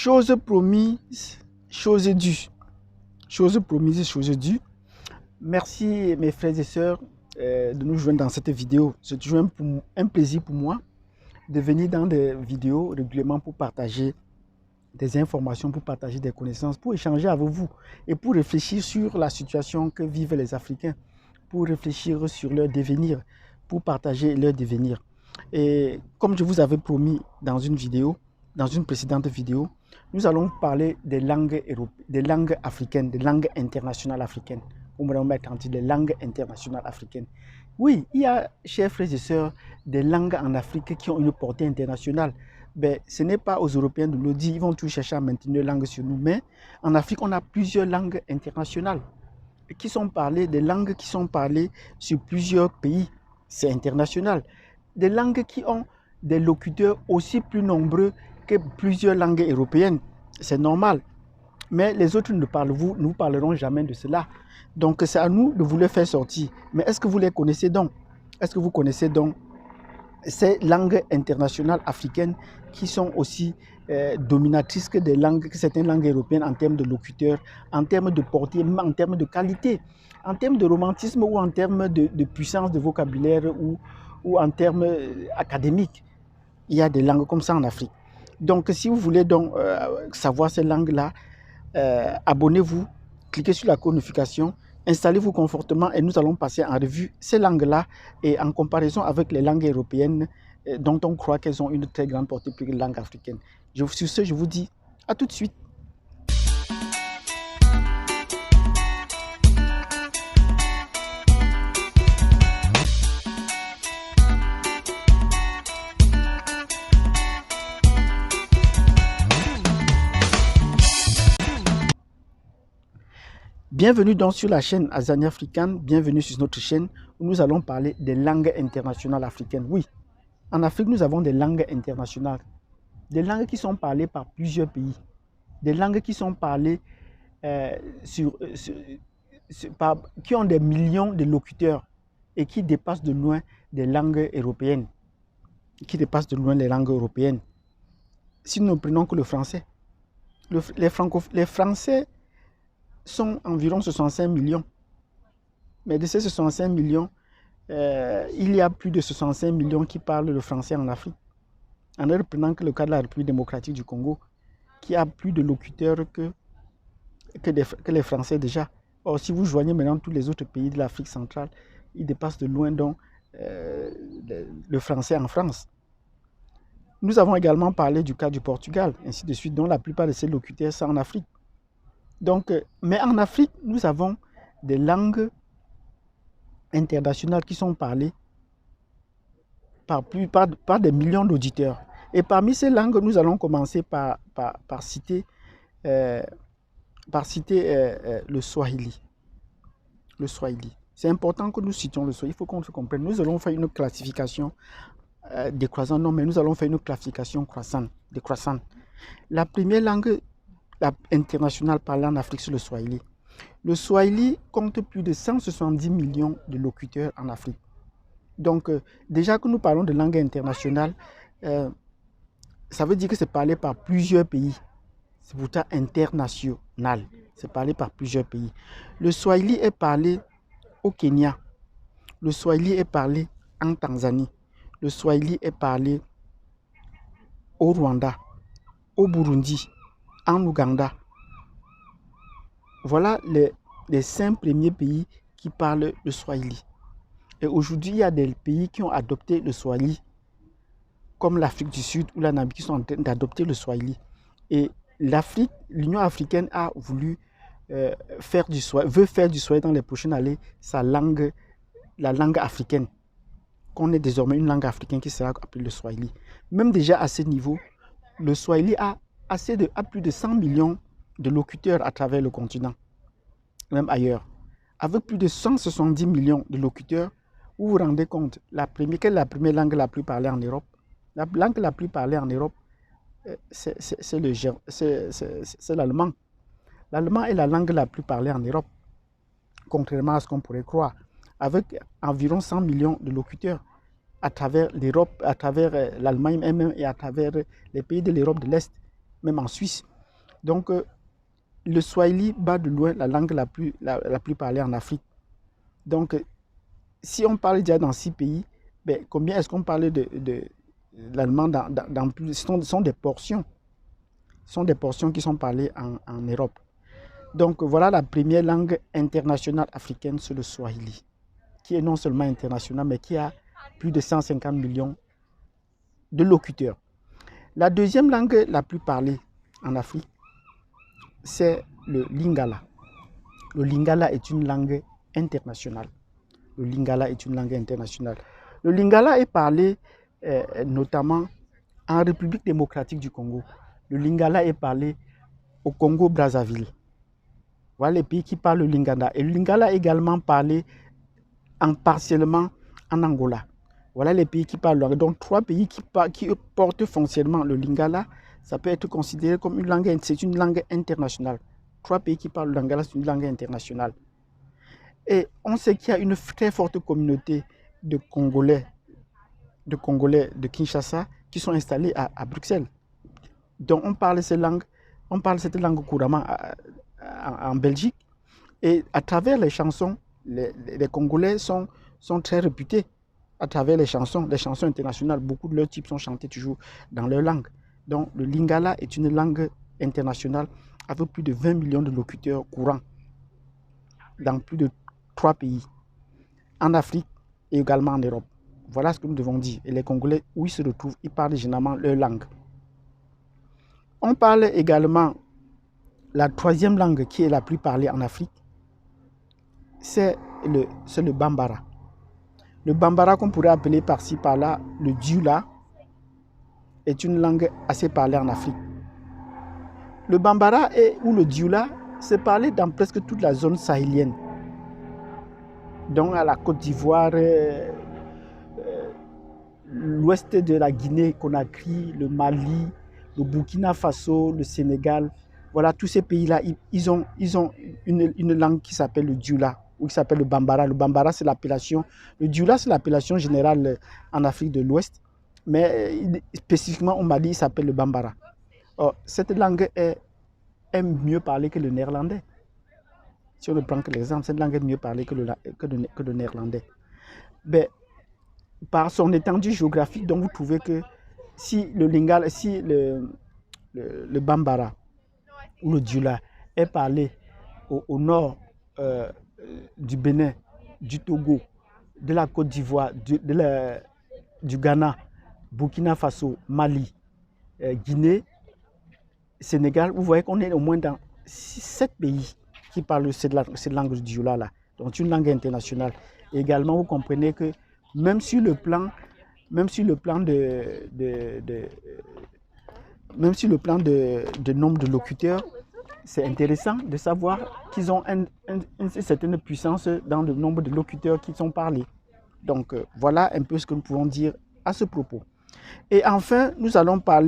Chose promise, chose due. Chose promise, chose due. Merci mes frères et sœurs de nous joindre dans cette vidéo. C'est toujours un plaisir pour moi de venir dans des vidéos régulièrement pour partager des informations, pour partager des connaissances, pour échanger avec vous et pour réfléchir sur la situation que vivent les Africains, pour réfléchir sur leur devenir, pour partager leur devenir. Et comme je vous avais promis dans une vidéo, dans une précédente vidéo, nous allons parler des langues africaines, des langues internationales africaines. On va mettre en titre des langues internationales africaines. Oui, il y a, chers frères et sœurs, des langues en Afrique qui ont une portée internationale. Ben, ce n'est pas aux Européens de nous dire, ils vont tous chercher à maintenir une langue sur nous, mais en Afrique, on a plusieurs langues internationales qui sont parlées, des langues qui sont parlées sur plusieurs pays, c'est international. Des langues qui ont des locuteurs aussi plus nombreux que plusieurs langues européennes, c'est normal. Mais les autres ne nous parleront jamais de cela. Donc c'est à nous de vous les faire sortir. Mais est-ce que vous les connaissez donc? Est-ce que vous connaissez donc ces langues internationales africaines qui sont aussi dominatrices que certaines langues européennes en termes de locuteurs, en termes de portée, en termes de qualité, en termes de romantisme ou en termes de puissance de vocabulaire ou en termes académiques. Il y a des langues comme ça en Afrique. Donc si vous voulez donc savoir ces langues-là, abonnez-vous, cliquez sur la notification, installez-vous confortablement et nous allons passer en revue ces langues-là et en comparaison avec les langues européennes dont on croit qu'elles ont une très grande portée plus que les langues africaines. Sur ce, je vous dis à tout de suite. Bienvenue donc sur la chaîne Azania Africane, bienvenue sur notre chaîne où nous allons parler des langues internationales africaines. Oui, en Afrique, nous avons des langues internationales, des langues qui sont parlées par plusieurs pays, des langues qui sont parlées qui ont des millions de locuteurs et qui dépassent de loin des langues européennes, Si nous ne prenons que le français, les Français sont environ 65 millions. Mais de ces 65 millions, il y a plus de 65 millions qui parlent le français en Afrique. En ne reprenant que le cas de la République démocratique du Congo, qui a plus de locuteurs que les Français déjà. Or, si vous joignez maintenant tous les autres pays de l'Afrique centrale, ils dépassent de loin donc le français en France. Nous avons également parlé du cas du Portugal, ainsi de suite, dont la plupart de ces locuteurs sont en Afrique. Donc, mais en Afrique, nous avons des langues internationales qui sont parlées par des millions d'auditeurs. Et parmi ces langues, nous allons commencer par citer le Swahili. Le Swahili. C'est important que nous citions le Swahili, il faut qu'on se comprenne. Nous allons faire une classification décroissante, non, mais nous allons faire une classification décroissante. La première langue internationale parlée en Afrique, c'est le Swahili. Le Swahili compte plus de 170 millions de locuteurs en Afrique. Donc, déjà que nous parlons de langue internationale, ça veut dire que c'est parlé par plusieurs pays. C'est pourtant international. C'est parlé par plusieurs pays. Le Swahili est parlé au Kenya. Le Swahili est parlé en Tanzanie. Le Swahili est parlé au Rwanda, au Burundi, en Ouganda. Voilà les 5 premiers pays qui parlent le Swahili. Et aujourd'hui, il y a des pays qui ont adopté le Swahili, comme l'Afrique du Sud ou la Namibie, qui sont en train d'adopter le Swahili. Et l'Union africaine a voulu veut faire du Swahili dans les prochaines années la langue africaine. Qu'on ait désormais une langue africaine qui sera appelée le Swahili. Même déjà à ce niveau, le Swahili a plus de 100 millions de locuteurs à travers le continent, même ailleurs. Avec plus de 170 millions de locuteurs, vous vous rendez compte, quelle est la première langue la plus parlée en Europe? La langue la plus parlée en Europe, c'est l'allemand. L'allemand est la langue la plus parlée en Europe, contrairement à ce qu'on pourrait croire, avec environ 100 millions de locuteurs à travers l'Europe, à travers l'Allemagne même et à travers les pays de l'Europe de l'Est. même en Suisse. Donc, le Swahili bat de loin la langue la plus parlée en Afrique. Donc, si on parle déjà dans 6 pays, ben, combien est-ce qu'on parle de l'allemand dans plus? Ce sont des portions. Ce sont des portions qui sont parlées en Europe. Donc, voilà la première langue internationale africaine, c'est le Swahili, qui est non seulement international, mais qui a plus de 150 millions de locuteurs. La deuxième langue la plus parlée en Afrique, c'est le Lingala. Le Lingala est une langue internationale. Le Lingala est une langue internationale. Le Lingala est parlé notamment en République démocratique du Congo. Le Lingala est parlé au Congo-Brazzaville. Voilà les pays qui parlent le Lingala. Et le Lingala est également parlé partiellement en Angola. Voilà les pays qui parlent. Donc 3 pays qui portent foncièrement le Lingala. Ça peut être considéré comme une langue, c'est une langue internationale. 3 pays qui parlent le Lingala, c'est une langue internationale. Et on sait qu'il y a une très forte communauté de Congolais de Kinshasa qui sont installés à Bruxelles. Donc on parle cette langue couramment en Belgique. Et à travers les chansons, les Congolais sont très réputés. À travers les chansons internationales, beaucoup de leurs types sont chantés toujours dans leur langue. Donc le Lingala est une langue internationale avec plus de 20 millions de locuteurs courants dans plus de 3 pays, en Afrique et également en Europe. Voilà ce que nous devons dire. Et les Congolais, où ils se retrouvent, ils parlent généralement leur langue. On parle également la 3e langue qui est la plus parlée en Afrique, c'est le Bambara. Le Bambara, qu'on pourrait appeler par-ci par-là le Dioula, est une langue assez parlée en Afrique. Le Bambara ou le Dioula, c'est parlé dans presque toute la zone sahélienne. Donc à la Côte d'Ivoire, l'ouest de la Guinée-Conakry, le Mali, le Burkina Faso, le Sénégal. Voilà, tous ces pays-là, ils ont une langue qui s'appelle le Dioula, ou qui s'appelle le Bambara. Le Bambara, c'est l'appellation. Le Dioula, c'est l'appellation générale en Afrique de l'Ouest. Mais spécifiquement, on m'a dit qu'il s'appelle le Bambara. Or, cette langue est mieux parlée que le néerlandais. Si on ne prend que l'exemple, cette langue est mieux parlée que le néerlandais. Ben, par son étendue géographique, donc vous trouvez que si le Lingala, si le Bambara ou le Dioula est parlé au nord du Bénin, du Togo, de la Côte d'Ivoire, du Ghana, Burkina Faso, Mali, Guinée, Sénégal, vous voyez qu'on est au moins dans 7 pays qui parlent cette langue du Dioula-là. Donc une langue internationale. Et également, vous comprenez que même sur le plan de nombre de locuteurs, c'est intéressant de savoir qu'ils ont une certaine puissance dans le nombre de locuteurs qui sont parlés. Donc voilà un peu ce que nous pouvons dire à ce propos. Et enfin, nous allons prendre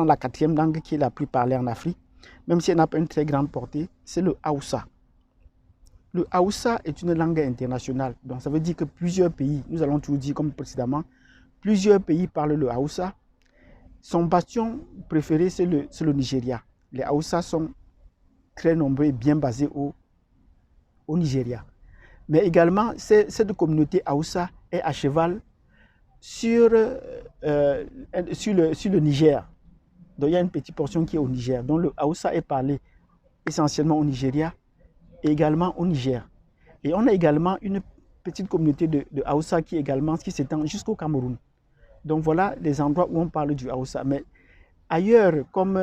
la 4e langue qui est la plus parlée en Afrique, même si elle n'a pas une très grande portée, c'est le Haoussa. Le Haoussa est une langue internationale, donc ça veut dire que plusieurs pays, nous allons tout dire comme précédemment, plusieurs pays parlent le Haoussa. Son bastion préféré, c'est le Nigeria. Les Haoussa sont très nombreux et bien basés au Nigeria. Mais également, cette communauté Haoussa est à cheval sur le Niger. Donc il y a une petite portion qui est au Niger. Donc le Haoussa est parlé essentiellement au Nigeria et également au Niger. Et on a également une petite communauté de Haoussa qui s'étend jusqu'au Cameroun. Donc voilà les endroits où on parle du Haoussa. Mais ailleurs, comme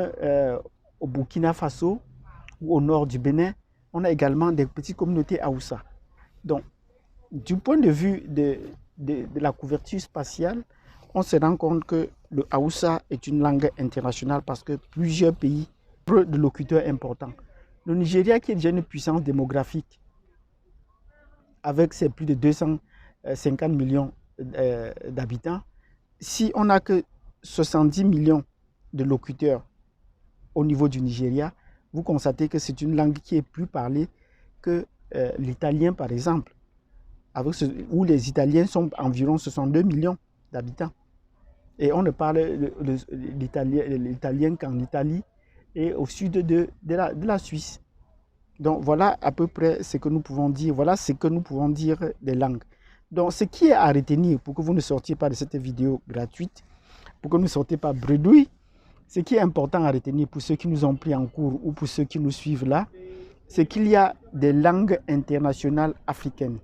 au Burkina Faso ou au nord du Bénin, on a également des petites communautés Haoussa. Donc, du point de vue de la couverture spatiale, on se rend compte que le Haoussa est une langue internationale parce que plusieurs pays ont de locuteurs importants. Le Nigeria, qui est déjà une puissance démographique, avec ses plus de 250 millions d'habitants, si on n'a que 70 millions de locuteurs au niveau du Nigeria, vous constatez que c'est une langue qui est plus parlée que l'italien, par exemple, où les Italiens sont environ 62 millions d'habitants. Et on ne parle l'italien qu'en Italie et au sud de la Suisse. Donc voilà à peu près ce que nous pouvons dire. Voilà ce que nous pouvons dire des langues. Donc ce qui est à retenir pour que vous ne sortiez pas de cette vidéo gratuite, pour que vous ne sortiez pas bredouille, ce qui est important à retenir pour ceux qui nous ont pris en cours ou pour ceux qui nous suivent là, c'est qu'il y a des langues internationales africaines.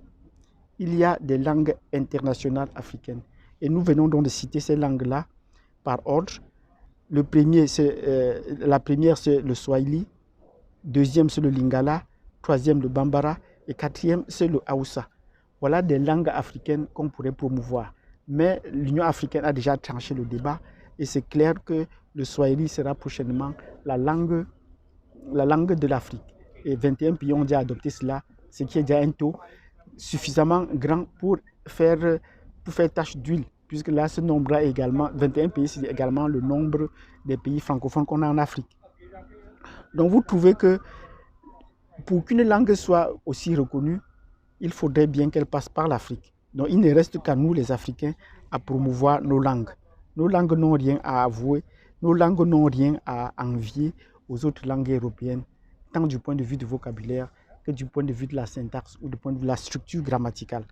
Il y a des langues internationales africaines. Et nous venons donc de citer ces langues-là par ordre. La première, c'est le Swahili. Deuxième, c'est le Lingala. Troisième, le Bambara. Et quatrième, c'est le Hausa. Voilà des langues africaines qu'on pourrait promouvoir. Mais l'Union africaine a déjà tranché le débat. Et c'est clair que le Swahili sera prochainement la langue de l'Afrique. Et 21 pays ont déjà adopté cela, ce qui est déjà un taux suffisamment grand pour faire tâche d'huile. Puisque là, ce nombre-là également, 21 pays, c'est également le nombre des pays francophones qu'on a en Afrique. Donc vous trouvez que pour qu'une langue soit aussi reconnue, il faudrait bien qu'elle passe par l'Afrique. Donc il ne reste qu'à nous, les Africains, à promouvoir nos langues. Nos langues n'ont rien à avouer, nos langues n'ont rien à envier aux autres langues européennes, tant du point de vue du vocabulaire que du point de vue de la syntaxe ou du point de vue de la structure grammaticale.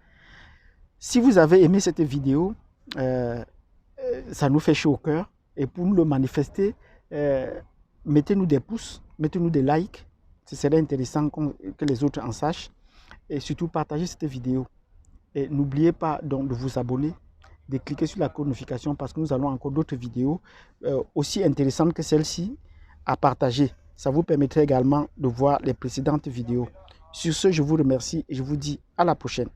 Si vous avez aimé cette vidéo, ça nous fait chaud au cœur. Et pour nous le manifester, mettez-nous des pouces, mettez-nous des likes. Ce serait intéressant que les autres en sachent. Et surtout, partagez cette vidéo. Et n'oubliez pas donc de vous abonner, de cliquer sur la cloche de notification parce que nous allons encore d'autres vidéos aussi intéressantes que celle-ci à partager. Ça vous permettrait également de voir les précédentes vidéos. Sur ce, je vous remercie et je vous dis à la prochaine.